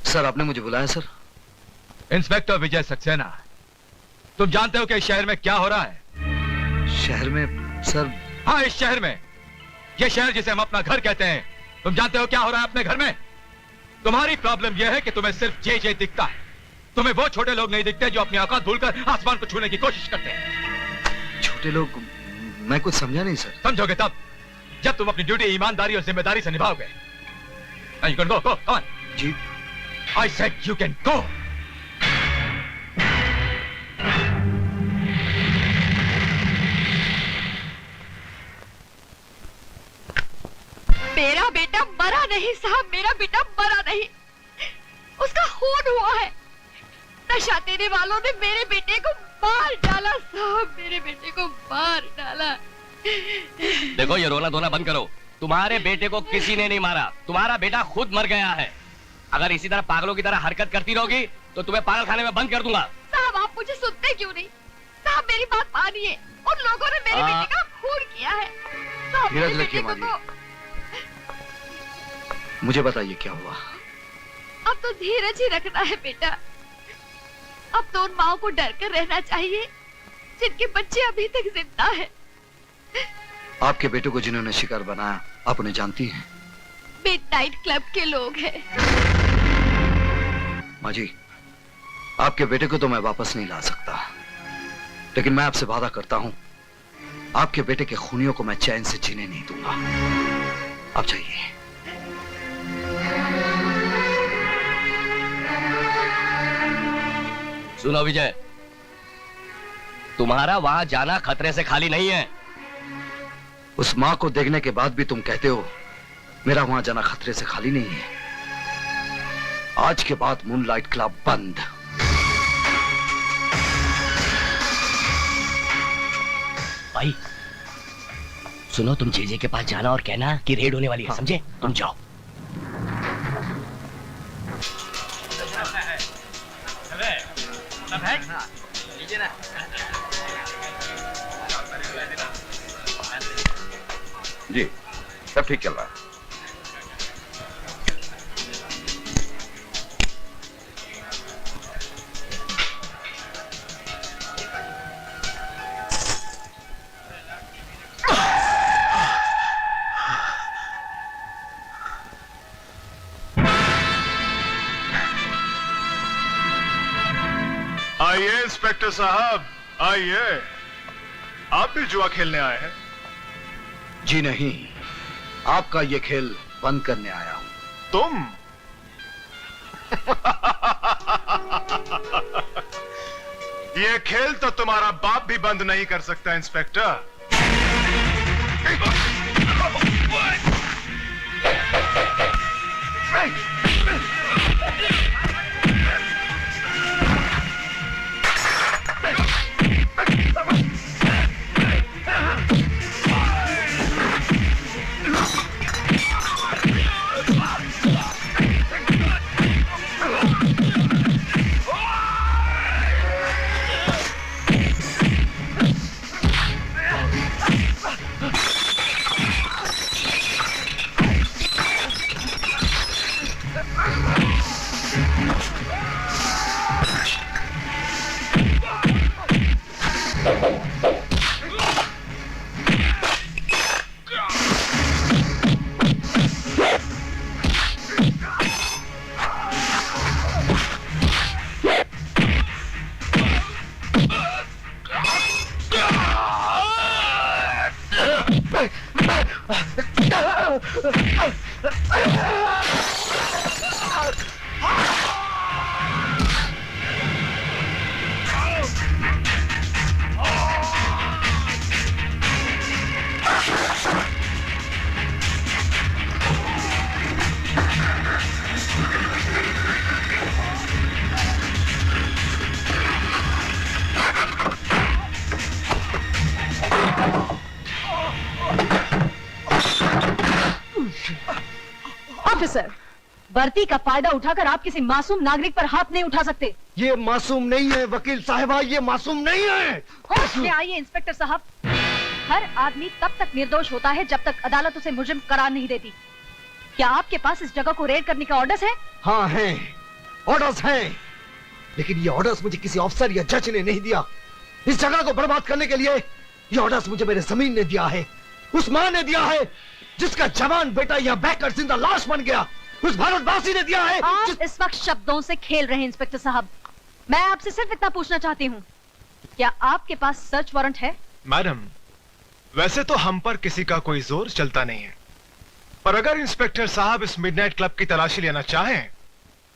Sir आपने मुझे बुलाया सर? इंस्पेक्टर विजय सक्सेना, तुम जानते हो कि इस शहर में क्या हो रहा है? शहर में सर? हाँ, इस शहर में, ये शहर जिसे हम अपना घर कहते हैं, तुम जानते हो क्या हो रहा है अपने घर में? तुम्हारी प्रॉब्लम यह है कि तुम्हें सिर्फ जे दिखता है। तुम्हें वो छोटे लोग नहीं दिखते जो अपनी औकात भूलकर आसमान को छूने की कोशिश करते हैं। छोटे लोग? मैं कुछ समझा नहीं सर। समझोगे तब जब तुम अपनी ड्यूटी ईमानदारी और जिम्मेदारी से निभाओगे। You can go, come on. Ji. I said you can go. मेरा बेटा मरा नहीं साहब, मेरा बेटा मरा नहीं, उसका खून हुआ है। नशा देने वालों ने मेरे बेटे को मार डाला साहब, मेरे बेटे को मार डाला। देखो, ये रोना धोना बंद करो। तुम्हारे बेटे को किसी ने नहीं मारा, तुम्हारा बेटा खुद मर गया है। अगर इसी तरह पागलों की तरह हरकत करती रहोगी तो तुम्हें पागल खाने में बंद कर दूंगा। साहब आप मुझे सुनते क्यों नहीं? साहब मेरी बात मानिए, उन लोगों ने मेरे बेटे का खून किया है। साहब मेरे बेटे को तो... मुझे बताइए क्या हुआ? अब तो धीरज ही रखना है बेटा। अब तो उन माओ को डर कर रहना चाहिए जिनके बच्चे अभी तक जिंदा है। आपके बेटे को जिन्होंने शिकार बनाया, आप उन्हें जानती हैं? मिडनाइट क्लब के लोग हैं। माँ जी, आपके बेटे को तो मैं वापस नहीं ला सकता, लेकिन मैं आपसे वादा करता हूं, आपके बेटे के खूनियों को मैं चैन से जीने नहीं दूंगा। आप जाइए। सुनो विजय, तुम्हारा वहां जाना खतरे से खाली नहीं है। उस मां को देखने के बाद भी तुम कहते हो मेरा वहां जाना खतरे से खाली नहीं है। आज के बाद मूनलाइट क्लब बंद। भाई सुनो, तुम जेजे के पास जाना और कहना कि रेड होने वाली है। हाँ। समझे? तुम जाओ। जी, सब ठीक चल रहा है। आइए इंस्पेक्टर साहब, आइए। आप भी जुआ खेलने आए हैं? जी नहीं, आपका ये खेल बंद करने आया हूं। तुम? ये खेल तो तुम्हारा बाप भी बंद नहीं कर सकता इंस्पेक्टर। ऑफिसर, वर्दी का फायदा उठाकर आप किसी मासूम नागरिक पर हाथ नहीं उठा सकते। ये मासूम नहीं है वकील साहिबा, ये मासूम नहीं है। होश में आइए इंस्पेक्टर साहब। हर आदमी तब तक निर्दोष होता है जब तक अदालत उसे मुजरिम करार नहीं देती। क्या आपके पास इस जगह को रेड करने का ऑर्डर है? हाँ है, ऑर्डर्स हैं, लेकिन ये ऑर्डर्स मुझे किसी ऑफिसर या जज ने नहीं दिया। इस जगह को बर्बाद करने के लिए ये ऑर्डर्स मुझे मेरे जमीन ने दिया है, उस मां ने दिया है जिसका जवान बेटा यहाँ बैठकर जिंदा लाश बन गया, उस भारतवासी ने दिया है। आप इस वक्त शब्दों से खेल रहे हैं इंस्पेक्टर साहब। मैं आपसे सिर्फ इतना पूछना चाहती हूँ, क्या आपके पास सर्च वारंट है? मैडम, वैसे तो हम पर किसी का कोई जोर चलता नहीं है, पर अगर इंस्पेक्टर साहब इस मिडनाइट क्लब की तलाशी लेना चाहें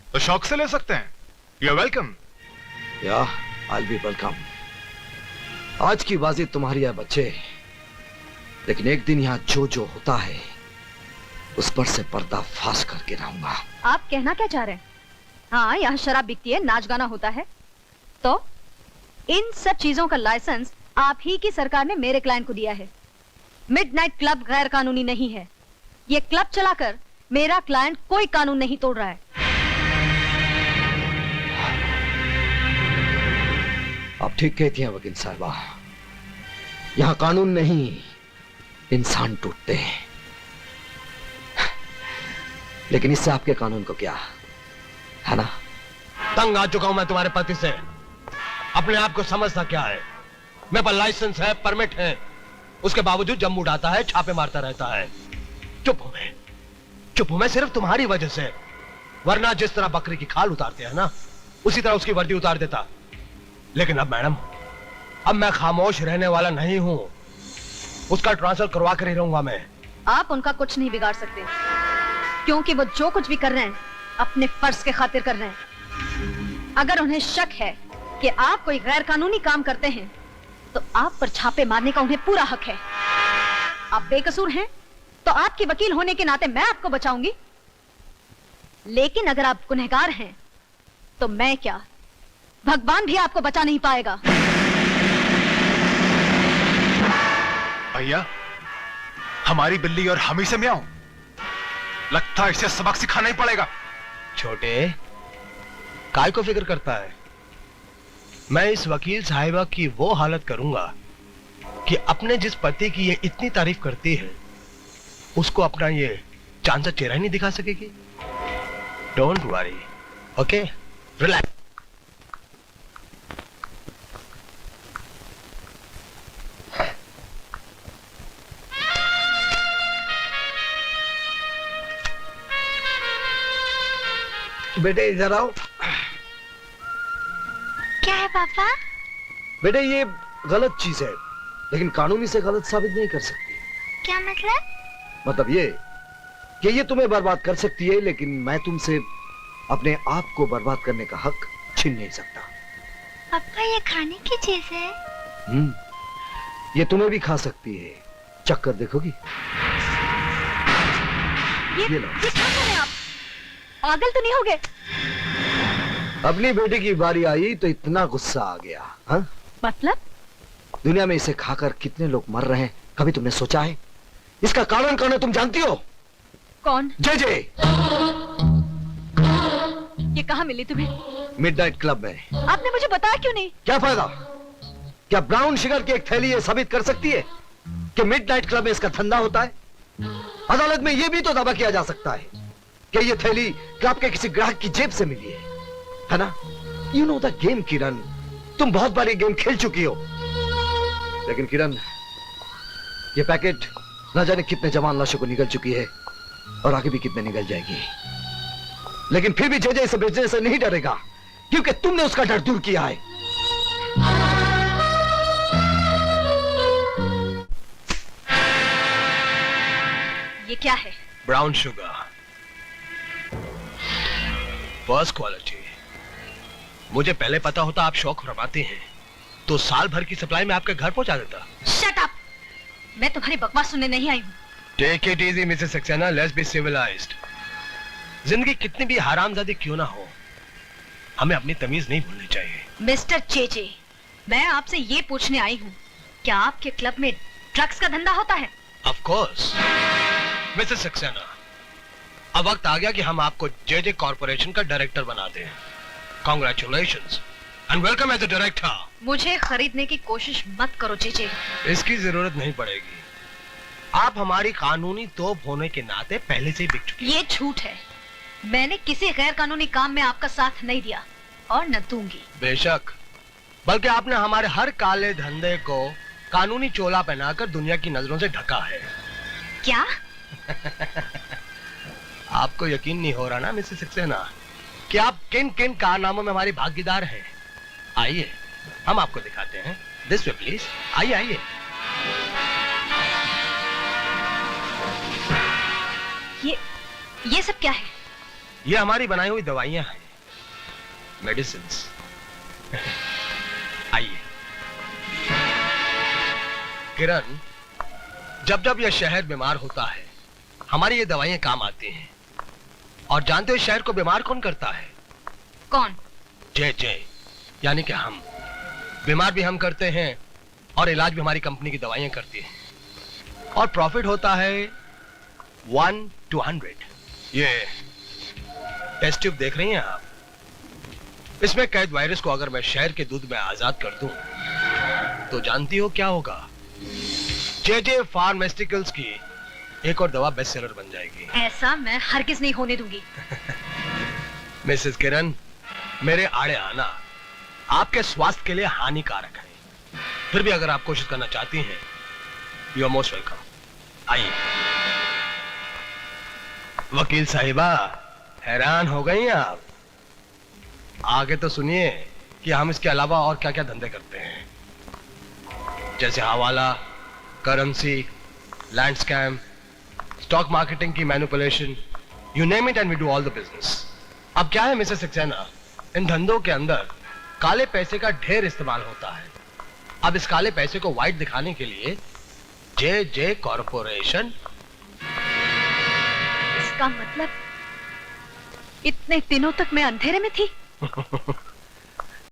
तो शौक से ले सकते हैं। You are welcome. या आई बी वेलकम। आज की बाजी तुम्हारी है बच्चे, लेकिन एक दिन यहाँ जो जो होता है उस पर से पर्दा फाश करके रहूंगा। आप कहना क्या चाह रहे हैं? हाँ, यहाँ शराब बिकती है, नाच गाना होता है, तो इन सब चीजों का लाइसेंस आप ही की सरकार ने मेरे क्लाइंट को दिया है। मिडनाइट क्लब गैर कानूनी नहीं है। ये क्लब चलाकर मेरा क्लाइंट कोई कानून नहीं तोड़ रहा है। आप ठीक कहती हैं वकील साहबा, यहाँ कानून नहीं इंसान टूटते हैं। लेकिन इससे आपके कानून को क्या है ना? तंग आ चुका हूं मैं तुम्हारे पति से। अपने आप को समझता क्या है? मेरे पास लाइसेंस है, परमिट है, उसके बावजूद जम उड़ाता है, छापे मारता रहता है। चुप हूं मैं सिर्फ तुम्हारी वजह से, वरना जिस तरह बकरी की खाल उतारते हैं ना, उसी तरह उसकी वर्दी उतार देता। लेकिन अब मैडम, अब मैं खामोश रहने वाला नहीं हूं, उसका ट्रांसफर करवा कर ही रहूंगा मैं। आप उनका कुछ नहीं बिगाड़ सकते, क्योंकि वो जो कुछ भी कर रहे हैं अपने फर्ज के खातिर कर रहे हैं। अगर उन्हें शक है कि आप कोई गैर कानूनी काम करते हैं, तो आप पर छापे मारने का उन्हें पूरा हक है। आप बेकसूर हैं, तो आपके वकील होने के नाते मैं आपको बचाऊंगी। लेकिन अगर आप गुनहगार हैं, तो मैं क्या, भगवान भी आपको बचा नहीं पाएगा। भैया, हमारी बिल्ली और हम ही से म्याऊं, लगता है इसे सबक सिखाना ही पड़ेगा। छोटे, काय को फिक्र करता है? मैं इस वकील साहिबा की वो हालत करूंगा कि अपने जिस पति की ये इतनी तारीफ करती है, उसको अपना ये चांद सा चेहरा ही नहीं दिखा सकेगी। Don't worry, okay, relax. बेटे इधर आओ। क्या है पापा? बेटे ये गलत चीज है, लेकिन कानूनी से गलत साबित नहीं कर सकती। क्या मतलब? मतलब ये कि ये तुम्हें बर्बाद कर सकती है, लेकिन मैं तुमसे अपने आप को बर्बाद करने का हक छीन नहीं सकता। पापा, ये खाने की चीज है? ये तुम्हें भी खा सकती है, चक्कर देखोगी? ये लो। क्या कर रहे हैं आप? पागल तो नहीं हो गए? अपनी बेटी की बारी आई तो इतना गुस्सा आ गया। हाँ? मतलब? दुनिया में इसे खाकर कितने लोग मर रहे हैं, कभी तुमने सोचा है? इसका कारण कौन है तुम जानती हो? कौन? जे। ये कहाँ मिली तुम्हें? मिडनाइट क्लब में। आपने मुझे बताया क्यों नहीं? क्या फायदा? क्या ब्राउन शुगर की एक थैली ये साबित कर सकती है कि मिडनाइट क्लब में इसका धंधा होता है? अदालत में यह भी तो दावा किया जा सकता है कि ये थैली क्लब के किसी ग्राहक की जेब से मिली है ना? यू नो द गेम किरण, तुम बहुत बार ये गेम खेल चुकी हो। लेकिन किरण, ये पैकेट न जाने कितने जवान लाशों को निगल चुकी है और आगे भी कितने निगल जाएगी। लेकिन फिर भी जे इसे बेचने से नहीं डरेगा, क्योंकि तुमने उसका डर दूर किया है। ये क्या है? Brown sugar, first quality. मुझे पहले पता होता आप शौक फरमाते हैं तो साल भर की सप्लाई में आपके घर पहुंचा देता। Shut up! मैं तुम्हारी बकवास सुनने नहीं आई हूँ। Take it easy Mrs Saxena, let's be civilised. जिंदगी कितनी भी हरामजादी क्यों ना हो, हमें अपनी तमीज नहीं भूलनी चाहिए। मिस्टर चेचे, मैं आपसे ये पूछने आई हूँ, क्या आपके क्लब में ड्रग्स का धंधा होता है? ऑफ कोर्स मिसेस सक्सेना, अब वक्त आ गया कि हम आपको जे कॉर्पोरेशन का डायरेक्टर बना दें। Congratulations and welcome as a director. मुझे खरीदने की कोशिश मत करो चेचे। इसकी जरूरत नहीं पड़ेगी, आप हमारी कानूनी तोप होने के नाते पहले से ही बिक चुकी हैं। ये झूठ है। मैंने किसी गैर कानूनी काम में आपका साथ नहीं दिया और न दूंगी। बेशक, बल्कि आपने हमारे हर काले धंधे को कानूनी चोला पहनाकर दुनिया की नजरों से ढका है। क्या? आपको यकीन नहीं हो रहा ना मिसेस सक्सेना कि आप किन किन कारनामों में हमारी भागीदार हैं? आइए हम आपको दिखाते हैं। दिस वे प्लीज, आइए आइए। ये सब क्या है? ये हमारी बनाई हुई दवाइयां हैं, मेडिसिन्स। आइए। किरण, जब जब यह शहर बीमार होता है हमारी ये दवाइयां काम आती हैं। और जानते हो शहर को बीमार कौन करता है? कौन? जय जय, यानी कि हम। बीमार भी हम करते हैं और इलाज भी हमारी कंपनी की दवाइयां करती हैं। और प्रॉफिट होता है 1 to 100। ये टेस्ट ट्यूब देख रही हैं आप? इसमें कैद वायरस को अगर मैं शहर के दूध में आजाद कर दूं तो जानती हो क्या होगा? जे फार्मास्यूटिकल्स की एक और दवा बेस्ट सेलर बन जाएगी। ऐसा मैं हरगिज नहीं होने दूंगी। मिसेस किरण, मेरे आड़े आना आपके स्वास्थ्य के लिए हानिकारक है। फिर भी अगर आप कोशिश करना चाहती हैं, यू आर मोस्ट वेलकम। आइए। वकील साहिबा, हैरान हो गई आप? आगे तो सुनिए कि हम इसके अलावा और क्या क्या धंधे करते हैं, जैसे हवाला, currency, land scam, stock marketing की manipulation, you name it and we do all the business. अब क्या है मिसेस सक्सेना, इन धंधों के अंदर काले पैसे का ढेर इस्तेमाल होता है। अब इस काले पैसे को व्हाइट दिखाने के लिए जे कॉर्पोरेशन। इसका मतलब इतने दिनों तक मैं अंधेरे में थी?